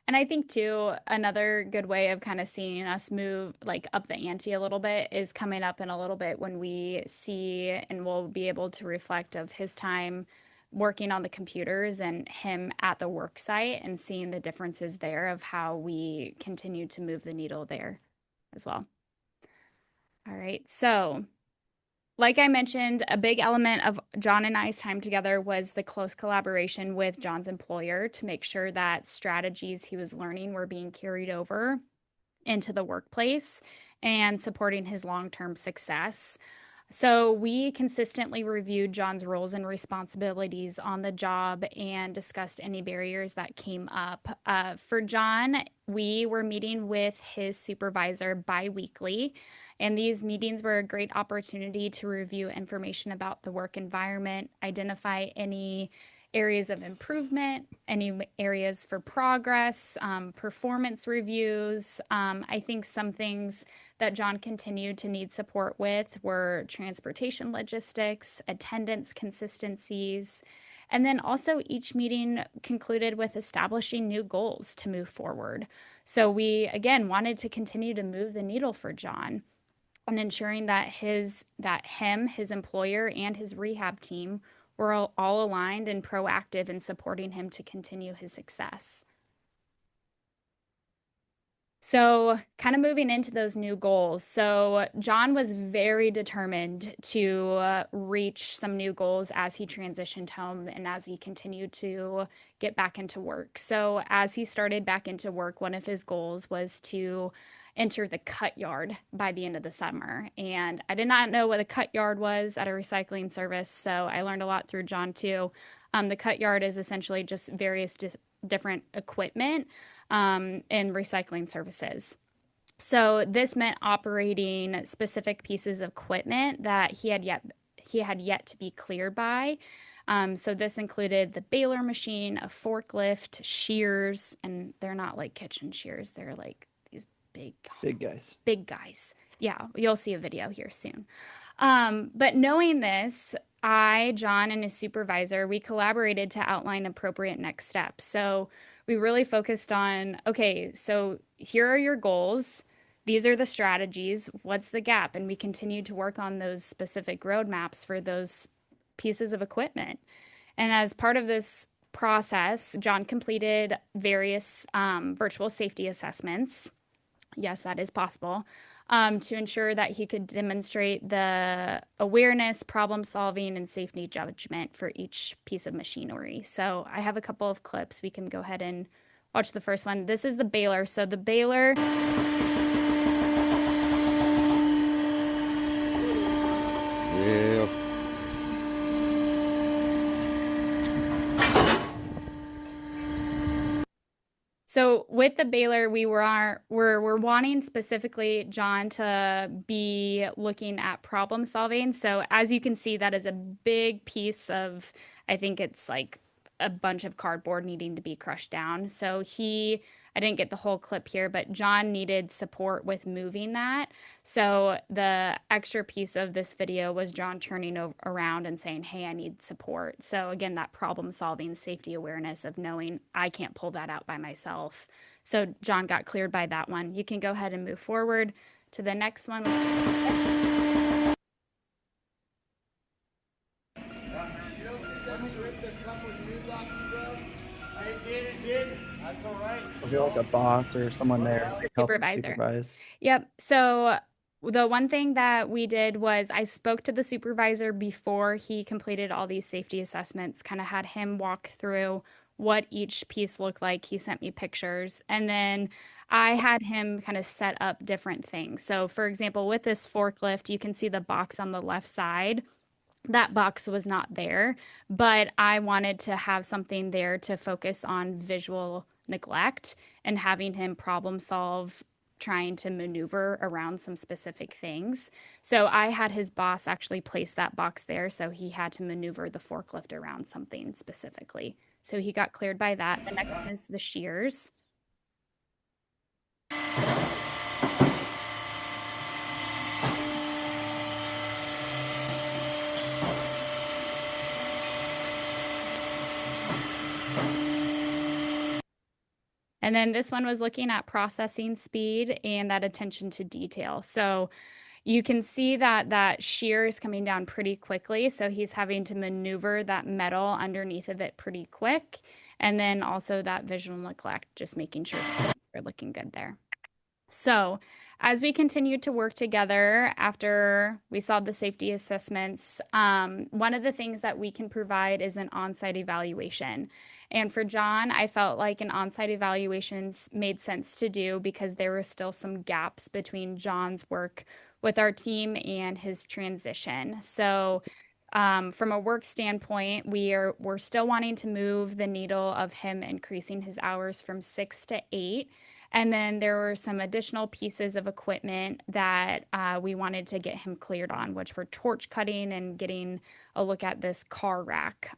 [SPEAKER 3] And I think too, another good way of kind of seeing us move like up the ante a little bit is coming up in a little bit when we see and we'll be able to reflect of his time working on the computers and him at the work site and seeing the differences there of how we continue to move the needle there as well. All right, so like I mentioned, a big element of John and I's time together was the close collaboration with John's employer to make sure that strategies he was learning were being carried over into the workplace and supporting his long-term success. So we consistently reviewed John's roles and responsibilities on the job and discussed any barriers that came up. For John, we were meeting with his supervisor bi-weekly, and these meetings were a great opportunity to review information about the work environment, identify any areas of improvement, any areas for progress, performance reviews. I think some things that John continued to need support with were transportation logistics, attendance consistencies, and then also each meeting concluded with establishing new goals to move forward. So we, again, wanted to continue to move the needle for John and ensuring that his employer, and his rehab team were all aligned and proactive in supporting him to continue his success. So kind of moving into those new goals. So John was very determined to reach some new goals as he transitioned home and as he continued to get back into work. So as he started back into work, one of his goals was to enter the cut yard by the end of the summer. And I did not know what a cut yard was at a recycling service, so I learned a lot through John too. The cut yard is essentially just various different equipment and recycling services. So this meant operating specific pieces of equipment that he had yet to be cleared by. So this included the baler machine, a forklift, shears, and they're not like kitchen shears. They're like these big guys. Big guys. Yeah, you'll see a video here soon. But knowing this, I, John, and his supervisor, we collaborated to outline appropriate next steps. So we really focused on, okay, so here are your goals. These are the strategies. What's the gap? And we continued to work on those specific roadmaps for those pieces of equipment. And as part of this process, John completed various virtual safety assessments. Yes, that is possible. To ensure that he could demonstrate the awareness, problem solving, and safety judgment for each piece of machinery. So I have a couple of clips. We can go ahead and watch the first one. This is the baler. So the baler.
[SPEAKER 6] Yeah.
[SPEAKER 3] So with the baler, we're wanting specifically John to be looking at problem solving. So as you can see, that is a big piece of, I think it's like a bunch of cardboard needing to be crushed down. So I didn't get the whole clip here, but John needed support with moving that. So the extra piece of this video was John turning around and saying, hey, I need support. So again, that problem solving, safety awareness of knowing I can't pull that out by myself. So John got cleared by that one. You can go ahead and move forward to the next one.
[SPEAKER 1] Was there like a boss or someone there to help
[SPEAKER 3] Supervisor.
[SPEAKER 1] supervise?
[SPEAKER 3] Yep. So the one thing that we did was I spoke to the supervisor before he completed all these safety assessments, kind of had him walk through what each piece looked like. He sent me pictures, and then I had him kind of set up different things. So for example, with this forklift, you can see the box on the left side. That box was not there, but I wanted to have something there to focus on visual neglect and having him problem solve, trying to maneuver around some specific things. So I had his boss actually place that box there, so he had to maneuver the forklift around something specifically. So he got cleared by that. The next one is the shears. And then this one was looking at processing speed and that attention to detail. So You can see that that shear is coming down pretty quickly. So he's having to maneuver that metal underneath of it pretty quick. And then also that visual neglect, just making sure things are looking good there. So as we continued to work together after we saw the safety assessments, one of the things that we can provide is an on-site evaluation. And for John, I felt like an on-site evaluations made sense to do because there were still some gaps between John's work with our team and his transition. So from a work standpoint, we're still wanting to move the needle of him increasing his hours from 6 to 8. And then there were some additional pieces of equipment that we wanted to get him cleared on, which were torch cutting and getting a look at this car rack,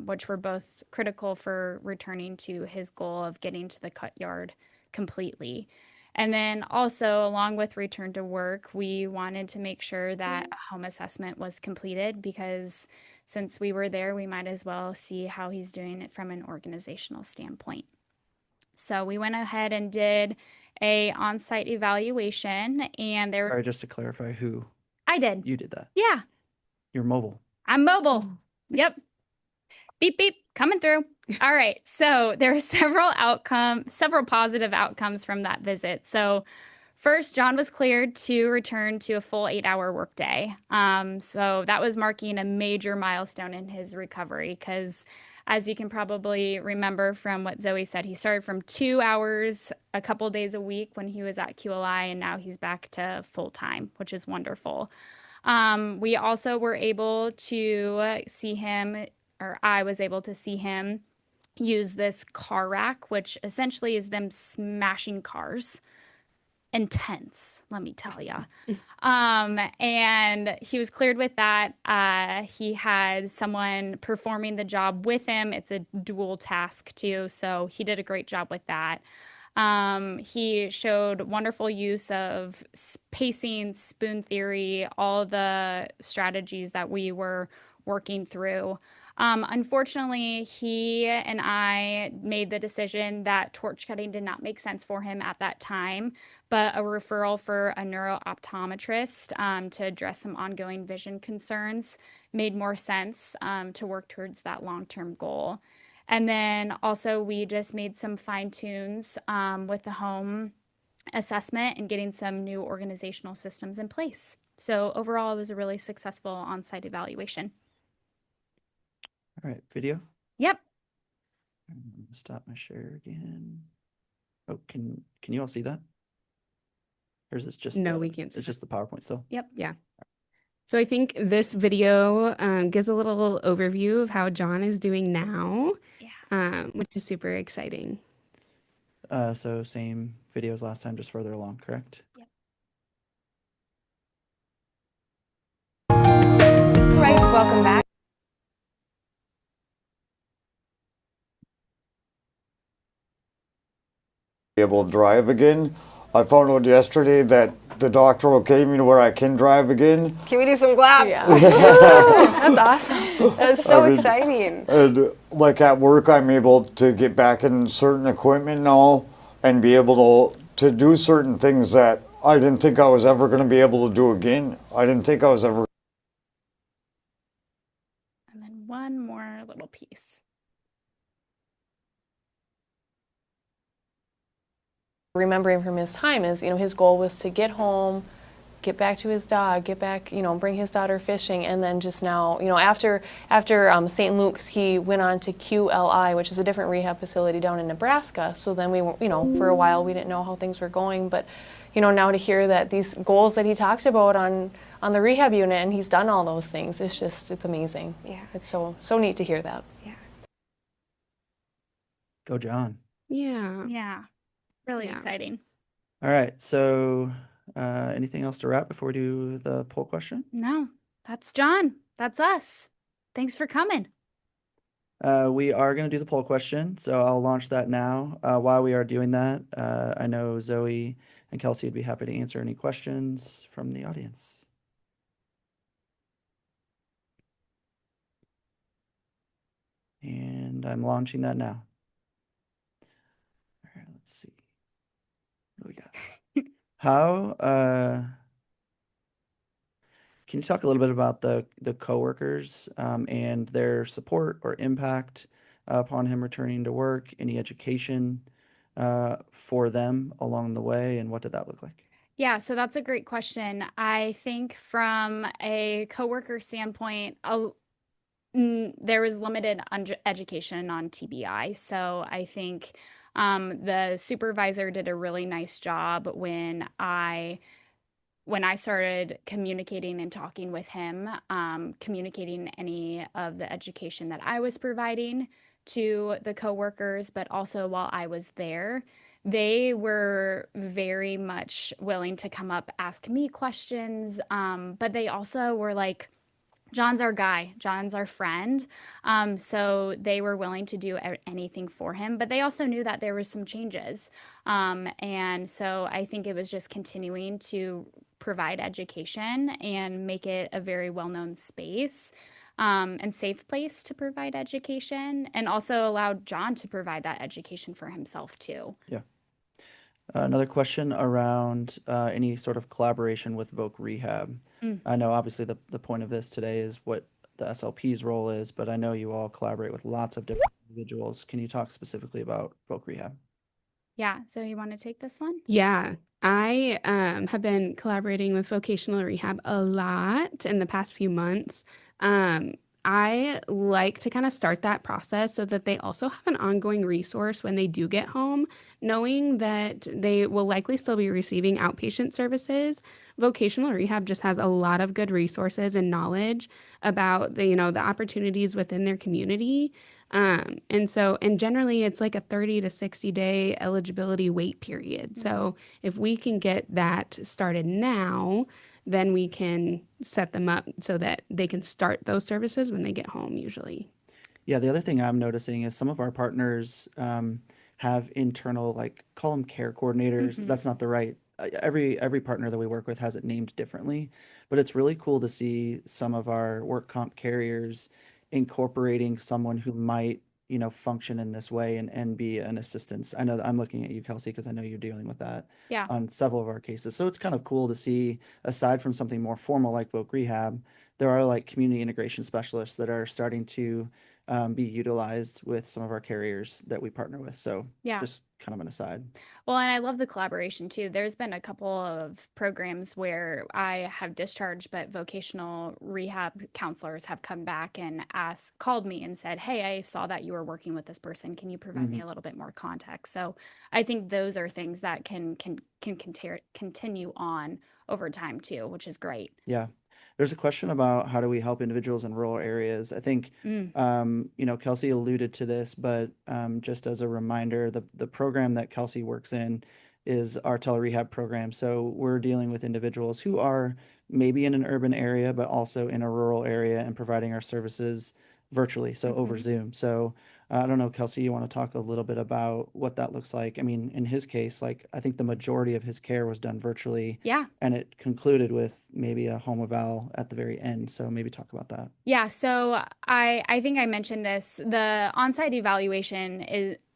[SPEAKER 3] which were both critical for returning to his goal of getting to the cut yard completely. And then also, along with return to work, we wanted to make sure that a home assessment was completed because since we were there, we might as well see how he's doing it from an organizational standpoint. So we went ahead and did a on-site evaluation, and there
[SPEAKER 1] Sorry, just to clarify who
[SPEAKER 3] I did.
[SPEAKER 1] you did that.
[SPEAKER 3] Yeah,
[SPEAKER 1] You're mobile.
[SPEAKER 3] I'm mobile. Yep. Beep beep, coming through. All right. So there are several positive outcomes from that visit. So first, John was cleared to return to a full 8-hour workday. So that was marking a major milestone in his recovery because, as you can probably remember from what Zoe said, he started from 2 hours a couple days a week when he was at QLI, and now he's back to full time, which is wonderful. We also were able to see him, or I was able to see him use this car rack, which essentially is them smashing cars. Intense, let me tell you. And he was cleared with that. He had someone performing the job with him. It's a dual task too, so he did a great job with that. He showed wonderful use of pacing, spoon theory, all the strategies that we were working through. Unfortunately, he and I made the decision that torch cutting did not make sense for him at that time, but a referral for a neurooptometrist to address some ongoing vision concerns made more sense to work towards that long-term goal. And then also we just made some fine tunes with the home assessment and getting some new organizational systems in place. So overall, it was a really successful on-site evaluation.
[SPEAKER 1] All right, video.
[SPEAKER 3] Yep.
[SPEAKER 1] I'm gonna stop my share again. Oh, can you all see that? Or is this just
[SPEAKER 4] No, we can't see
[SPEAKER 1] it's
[SPEAKER 4] that.
[SPEAKER 1] just the PowerPoint still?
[SPEAKER 3] Yep.
[SPEAKER 4] Yeah. So I think this video gives a little overview of how John is doing now, which is super exciting.
[SPEAKER 1] So same video as last time, just further along, correct?
[SPEAKER 3] Yep.
[SPEAKER 5] Right, welcome back.
[SPEAKER 6] Able to drive again. I found out yesterday that the doctor okayed me to where I can drive again.
[SPEAKER 5] Can we do some claps?
[SPEAKER 7] Yeah. That's awesome.
[SPEAKER 5] That's so
[SPEAKER 6] I mean-
[SPEAKER 5] exciting.
[SPEAKER 6] And like at work, I'm able to get back in certain equipment now and be able to do certain things that I didn't think I was ever going to be able to do again. I didn't think I was ever.
[SPEAKER 3] And then one more little piece.
[SPEAKER 7] Remembering from his time is, his goal was to get home, get back to his dog, get back, bring his daughter fishing, and then just now, after St. Luke's, he went on to QLI, which is a different rehab facility down in Nebraska. So then we, for a while we didn't know how things were going, but, now to hear that these goals that he talked about on the rehab unit, and he's done all those things, it's amazing.
[SPEAKER 5] Yeah.
[SPEAKER 7] It's so neat to hear that.
[SPEAKER 5] Yeah.
[SPEAKER 1] Go, John.
[SPEAKER 4] Yeah.
[SPEAKER 3] Yeah. Really
[SPEAKER 4] Yeah.
[SPEAKER 3] exciting.
[SPEAKER 1] All right, so anything else to wrap before we do the poll question?
[SPEAKER 3] No, that's John. That's us. Thanks for coming.
[SPEAKER 1] We are going to do the poll question, so I'll launch that now. While we are doing that, I know Zoe and Kelsey would be happy to answer any questions from the audience. And I'm launching that now. All right, let's see. What do we got? How Can you talk a little bit about the coworkers and their support or impact upon him returning to work? Any education for them along the way, and what did that look like?
[SPEAKER 3] Yeah, so that's a great question. I think from a coworker standpoint, there was limited education on TBI. So I think the supervisor did a really nice job when I started communicating and talking with him, communicating any of the education that I was providing to the coworkers, but also while I was there, they were very much willing to come up, ask me questions. But they also were like, John's our guy. John's our friend. So they were willing to do anything for him, but they also knew that there was some changes. And so I think it was just continuing to provide education and make it a very well-known space and safe place to provide education, and also allowed John to provide that education for himself too.
[SPEAKER 1] Yeah. Another question around any sort of collaboration with Voc Rehab.
[SPEAKER 3] Mm.
[SPEAKER 1] I know obviously the point of this today is what the SLP's role is, but I know you all collaborate with lots of different individuals. Can you talk specifically about Voc Rehab?
[SPEAKER 3] Yeah, so you want to take this one?
[SPEAKER 4] Yeah, I have been collaborating with vocational rehab a lot in the past few months. I like to kind of start that process so that they also have an ongoing resource when they do get home, knowing that they will likely still be receiving outpatient services. Vocational rehab just has a lot of good resources and knowledge about the opportunities within their community. And generally it's like a 30 to 60 day eligibility wait period. So if we can get that started now, then we can set them up so that they can start those services when they get home usually.
[SPEAKER 1] Yeah, the other thing I'm noticing is some of our partners have internal, like, call them care coordinators.
[SPEAKER 3] Mhm.
[SPEAKER 1] That's not the right. Every partner that we work with has it named differently, but it's really cool to see some of our work comp carriers incorporating someone who might, function in this way and be an assistance. I know that I'm looking at you, Kelsey, because I know you're dealing with that
[SPEAKER 3] Yeah.
[SPEAKER 1] on several of our cases. So it's kind of cool to see, aside from something more formal like Voc Rehab, there are like community integration specialists that are starting to be utilized with some of our carriers that we partner with. So
[SPEAKER 3] Yeah.
[SPEAKER 1] just kind of an aside.
[SPEAKER 3] Well, and I love the collaboration too. There's been a couple of programs where I have discharged, but vocational rehab counselors have come back and called me and said, "Hey, I saw that you were working with this person. Can you provide me a little bit more context?" So I think those are things that can continue on over time too, which is great.
[SPEAKER 1] Yeah. There's a question about how do we help individuals in rural areas. I think, Kelsey alluded to this, but just as a reminder, the program that Kelsey works in is our telerehab program. So we're dealing with individuals who are maybe in an urban area, but also in a rural area and providing our services virtually, so over Zoom. So I don't know, Kelsey, you want to talk a little bit about what that looks like? I mean, in his case, like I think the majority of his care was done virtually.
[SPEAKER 3] Yeah.
[SPEAKER 1] And it concluded with maybe a home eval at the very end. So maybe talk about that.
[SPEAKER 3] Yeah, so I think I mentioned this. The on-site evaluation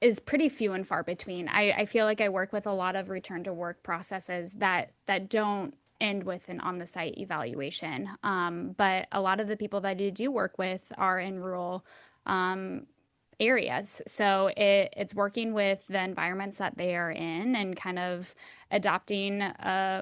[SPEAKER 3] is pretty few and far between. I feel like I work with a lot of return to work processes that don't end with an on-the-site evaluation. But a lot of the people that I do work with are in rural areas. So it's working with the environments that they are in and kind of adopting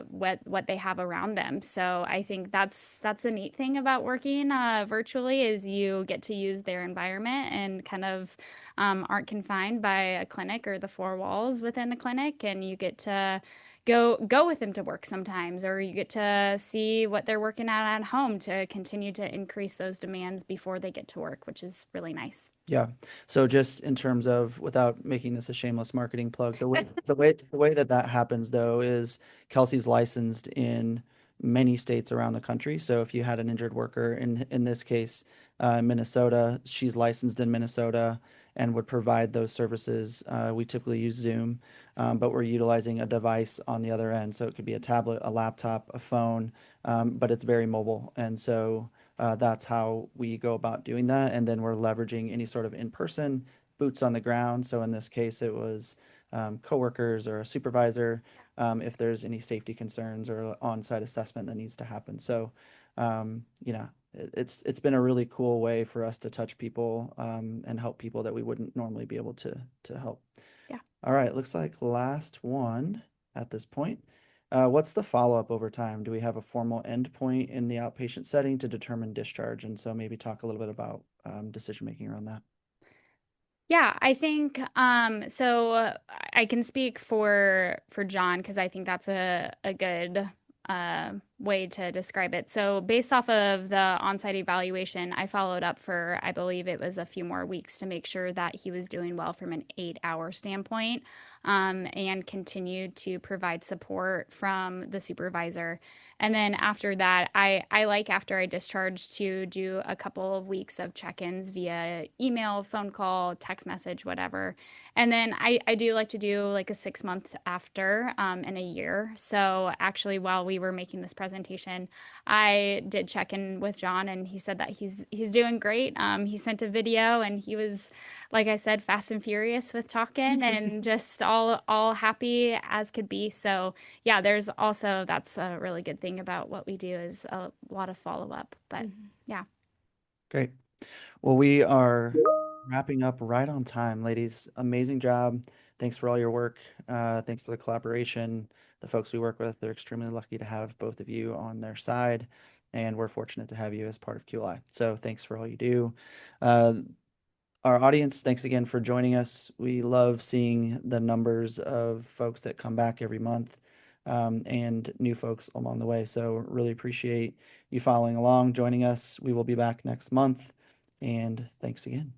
[SPEAKER 3] what they have around them. So I think that's the neat thing about working virtually is you get to use their environment and kind of aren't confined by a clinic or the four walls within the clinic, and you get to go with them to work sometimes, or you get to see what they're working at home to continue to increase those demands before they get to work, which is really nice.
[SPEAKER 1] Yeah. So just in terms of, without making this a shameless marketing plug, the way that happens though is Kelsey's licensed in many states around the country. So if you had an injured worker in this case, Minnesota, she's licensed in Minnesota and would provide those services. We typically use Zoom, but we're utilizing a device on the other end. So it could be a tablet, a laptop, a phone, but it's very mobile. And so that's how we go about doing that. And then we're leveraging any sort of in-person boots on the ground. So in this case, it was coworkers or a supervisor if there's any safety concerns or on-site assessment that needs to happen. So You know, it's been a really cool way for us to touch people and help people that we wouldn't normally be able to help.
[SPEAKER 3] Yeah.
[SPEAKER 1] All right, looks like last one at this point. What's the follow-up over time? Do we have a formal endpoint in the outpatient setting to determine discharge? And so maybe talk a little bit about decision making around that.
[SPEAKER 3] Yeah, I think so I can speak for John because I think that's a good way to describe it. So based off of the on-site evaluation, I followed up for I believe it was a few more weeks to make sure that he was doing well from an 8-hour standpoint, and continued to provide support from the supervisor. And then after that, I like after I discharge to do a couple of weeks of check-ins via email, phone call, text message, whatever. And then I do like to do like a 6 month after, and a year. So actually, while we were making this presentation, I did check in with John, and he said that he's doing great. He sent a video, and he was, like I said, fast and furious with talking, and just all happy as could be. So yeah, there's also that's a really good thing about what we do is a lot of follow up. But yeah.
[SPEAKER 1] Great. Well, we are wrapping up right on time, ladies. Amazing job. Thanks for all your work. Thanks for the collaboration. The folks we work with, they're extremely lucky to have both of you on their side, and we're fortunate to have you as part of QLI. So thanks for all you do. Our audience, thanks again for joining us. We love seeing the numbers of folks that come back every month, and new folks along the way. So really appreciate you following along, joining us. We will be back next month, and thanks again.